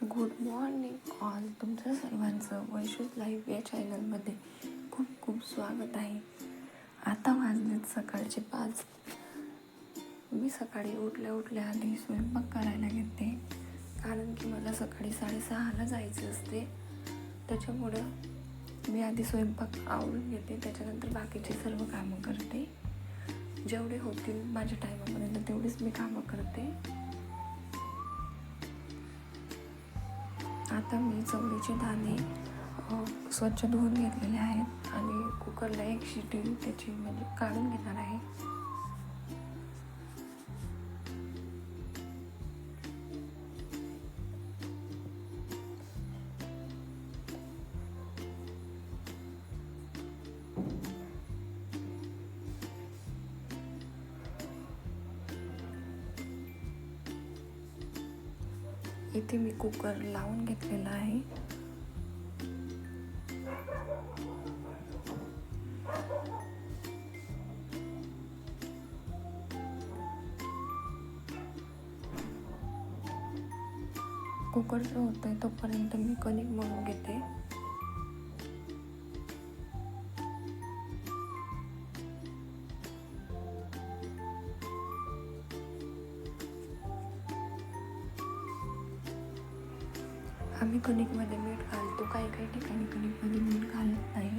Good morning all. तुमचं सर्वांचं वैशूज live या चॅनलमध्ये खूप खूप स्वागत आहे. आता वाजलेत सकाळचे 5. मी सकाळी उठल्या आधी स्वयंपाक करायला घेते, कारण की मला सकाळी 6:30ला जायचं असते. त्याच्यामुळं मी आधी स्वयंपाक आवरून घेते, त्याच्यानंतर बाकीचे सर्व कामं करते. जेवढे होतील माझ्या टायमापर्यंत तेवढीच मी कामं करते. आता मी चवळीचे दाणे स्वच्छ धुवून घेतलेले आहेत आणि कुकरला एक शिटी त्याची म्हणजे काढून घेणार आहे. इथे मी कुकर लावून घेतलेला आहे. कुकरचं होतंय तोपर्यंत मी कणिक मळून घेते. आम्ही कणिकमध्ये मीठ घालतो, काही ठिकाणी कणिकमध्ये मीठ घालत नाही.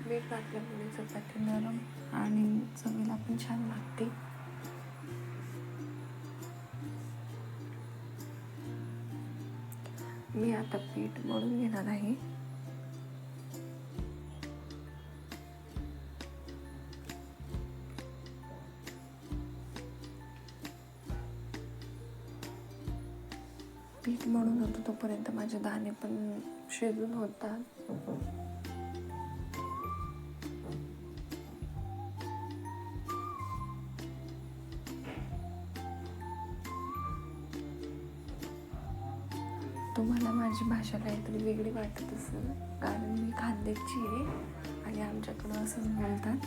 मीठ घातल्यामुळे चपाती नरम आणि चवीला पण छान लागते. मी आता पीठ मळून घेणार आहे. पीठ मळून होतं तोपर्यंत माझे दाणे पण शिजून होतात. तुम्हाला माझी भाषा काहीतरी वेगळी वाटत असेल, कारण मी खानदेशची आहे आणि आमच्याकडं असंच बोलतात.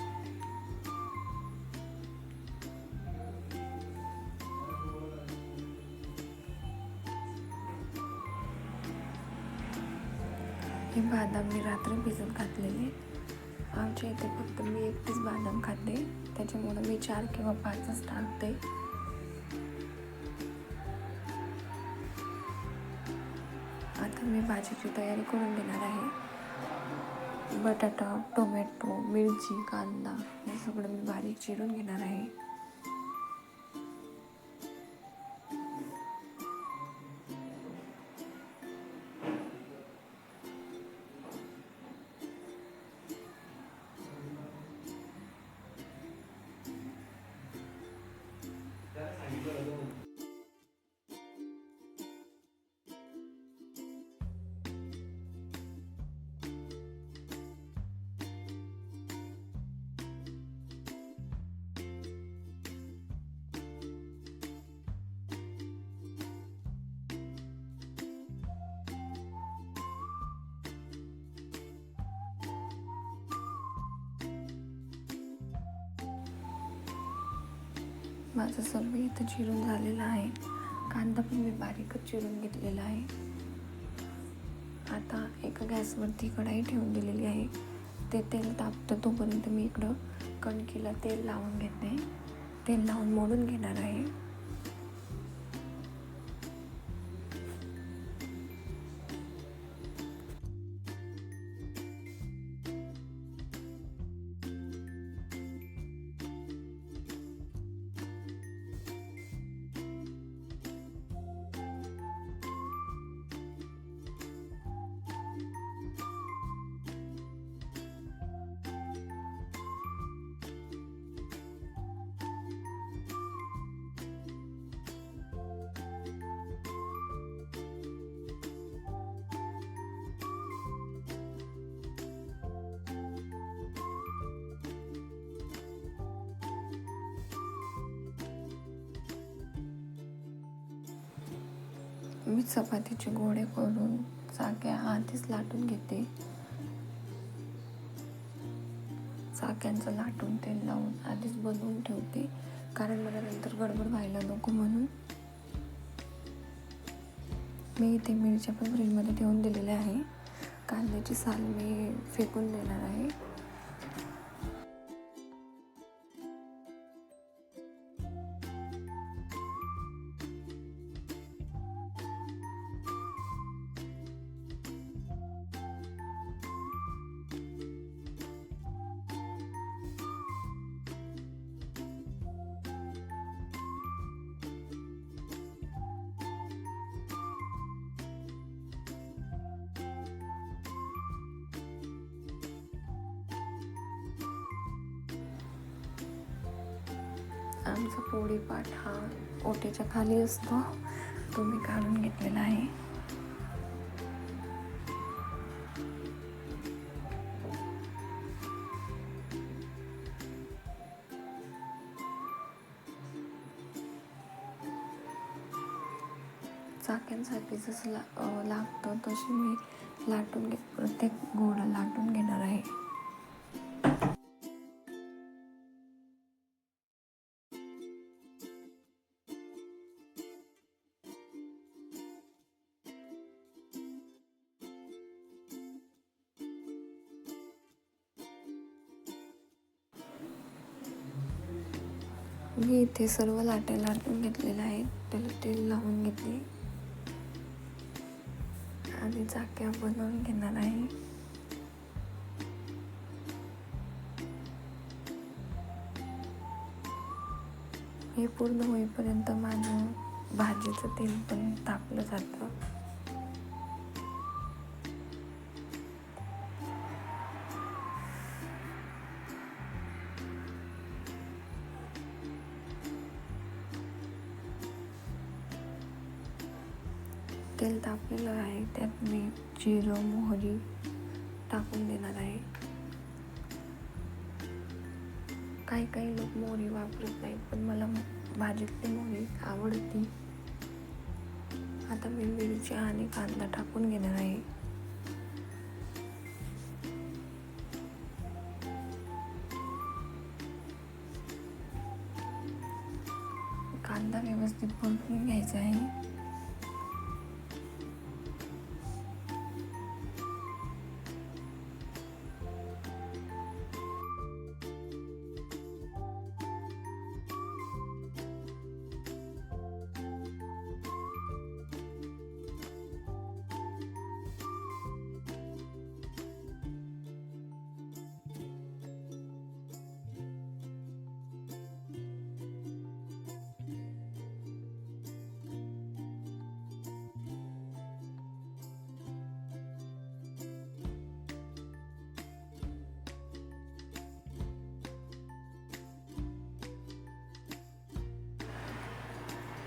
हे बादाम मी रात्री भिजत घातलेले. आमच्या इथे फक्त मी एकटीच बादाम खाते, त्याच्यामुळे मी 4 किंवा 5च टाकते. आता मी भाजीची तयारी करून घेणार आहे. बटाटा, टोमॅटो, मिरची, कांदा हे सगळं मी बारीक चिरून घेणार आहे. माझं सर्व इथं चिरून झालेलं आहे. कांदा पण मी बारीकच चिरून घेतलेला आहे. आता एका गॅसवरती कढाई ठेवून दिलेली आहे. ते तेल तापतं तोपर्यंत मी इकडं कणकीला तेल लावून घेते. तेल लावून मोडून घेणार आहे. मी चपातीचे गोळे करून चाक्या आधीच लाटून घेते. चाक्यांचं लाटून तेल लावून आधीच बनवून ठेवते, कारण मला नंतर गडबड व्हायला नको म्हणून. मी इथे मिरच्या पण फ्रीजमध्ये ठेवून दिलेल्या आहे. कांद्याची साल मी फेकून देणार आहे. आमचा पोळीपाट हा ओट्याच्या खाली असतो, तो मी काढून घेतलेला आहे. चाक्यांसाठी जसं लागतं तशी मी प्रत्येक गोळा लाटून घेणार आहे. मी इथे सर्व लाट्या लाटून घेतलेल्या आहेत. त्याला तेल लावून घेतले आणि चाक्या बनवून घेणार आहे. हे पूर्ण होईपर्यंत माझं भाजीचं तेल पण तापलं जातं. तेल तापलेलं आहे, त्यात मी जिरं मोहरी टाकून देणार आहे. काही लोक मोहरी वापरत नाहीत, पण मला भाजीतली मोहरी आवडती. आता मी मिरची आणि कांदा टाकून घेणार आहे. कांदा व्यवस्थित परतून घ्यायचा आहे.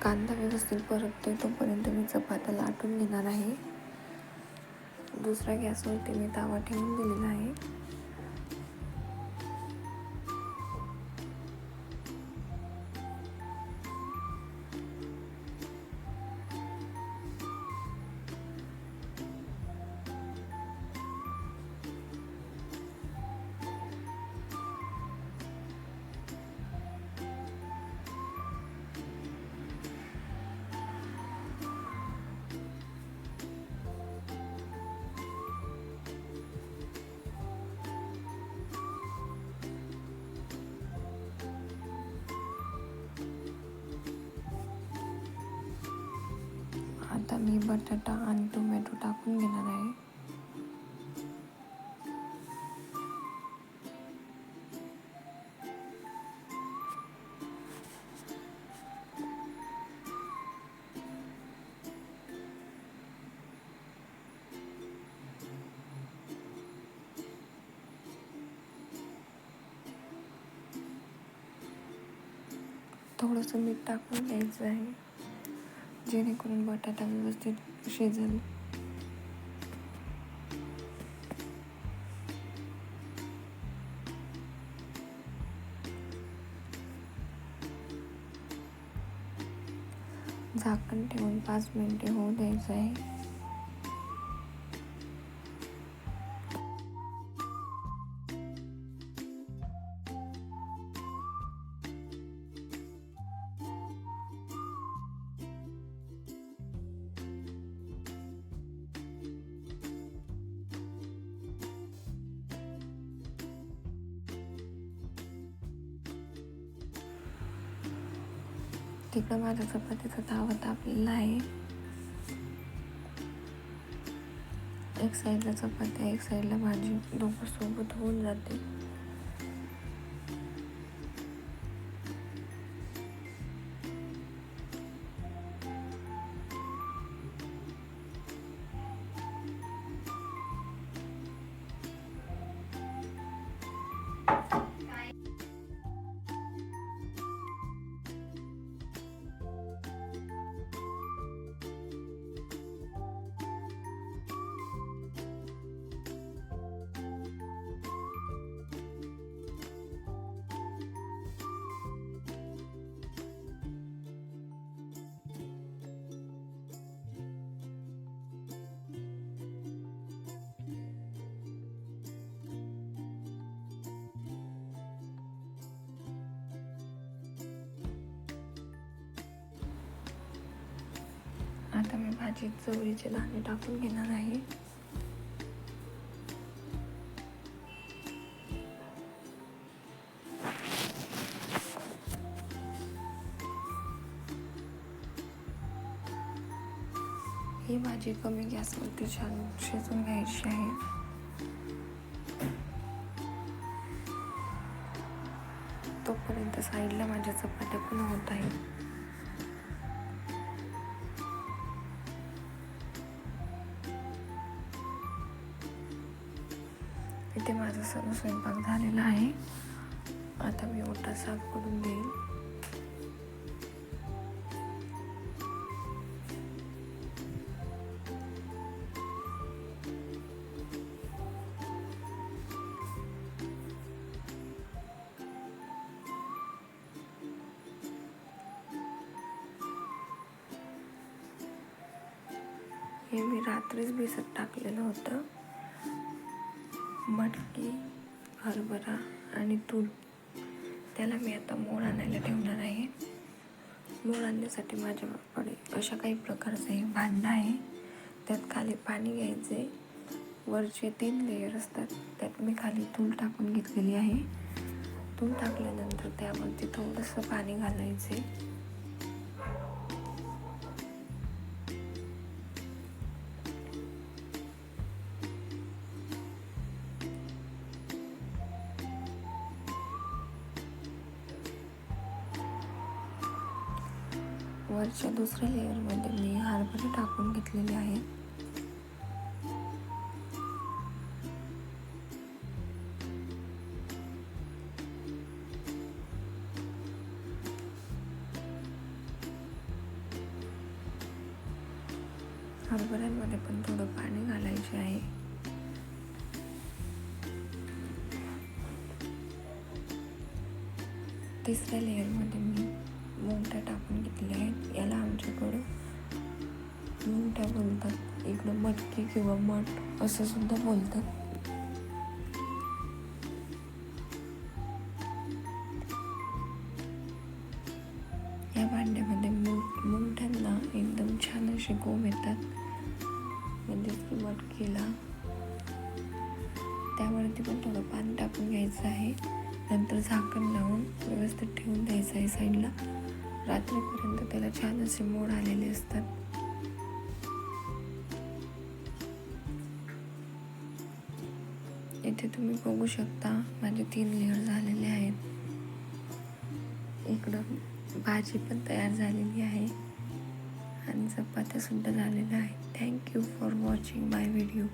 कांदा व्यवस्थित परततोय तोपर्यंत मी चपात्या लाटून घेणार आहे. दुसऱ्या गॅसवरती मी तवा ठेवून दिलेला आहे. आता मी बटाटा आणि टोमॅटो टाकून घेणार आहे. थोडंसं मीठ टाकून घ्यायचं आहे, जेणेकरून बटाटा व्यवस्थित शिजेल. झाकण ठेवून 5 मिनिटे होऊ द्यायचं आहे. तिकडं माझ्या चपातीचा तवा तापलेला आहे. एक साईडला चपाती एक साईडला भाजी, दोघं सोबत होऊन जाते. आता मी भाजीत चवळीचे दाणे टाकून घेणार आहे. ही भाजी कमी गॅसवरती छान शिजून घ्यायची आहे. तोपर्यंत साईडला माझ्या चपात्या पण होत आहेत. इथे माझा सर्व स्वयंपाक झालेला आहे. आता मी ओटा साफ करून देईल. हे मी रात्रीच भिजत टाकलेलं होतं. मटकी, हरभरा आणि तूर, त्याला मी आता मोड आणायला ठेवणार आहे. मोड आणण्यासाठी माझ्याकडे अशा काही प्रकारचं एक भांडं आहे. त्यात खाली पाणी घ्यायचे. वरचे 3 लेयर असतात, त्यात मी खाली तूर टाकून घेतलेली आहे. तूर टाकल्यानंतर त्यावरती थोडंसं पाणी घालायचे. वरच्या दुसऱ्या लेअरमध्ये मी हरभरे टाकून घेतलेले आहेत. हरभऱ्यांमध्ये पण थोडं पाणी घालायचे आहे. तिसऱ्या लेअरमध्ये मी मोंगट्या टाकून घेतले आहेत. याला आमच्याकडे मोंगट्या बोलतात, इकडं मटकी किंवा मठ असं सुद्धा बोलतात. या भांड्यामध्ये मोंगट्यांना एकदम छान असे गोम येतात, म्हणजे की मटकीला. त्यावरती पण थोडं पाणी टाकून घ्यायचं आहे. नंतर झाकण लावून व्यवस्थित ठेवून द्यायचं आहे साईडला. रात्रीपर्यंत त्याला छान असे मोड आलेले असतात. इथे तुम्ही बघू शकता माझे 3 लेअर झालेले आहेत. इकडं भाजी पण तयार झालेली आहे आणि चपात्या सुद्धा झालेल्या आहेत. Thank you for watching my video.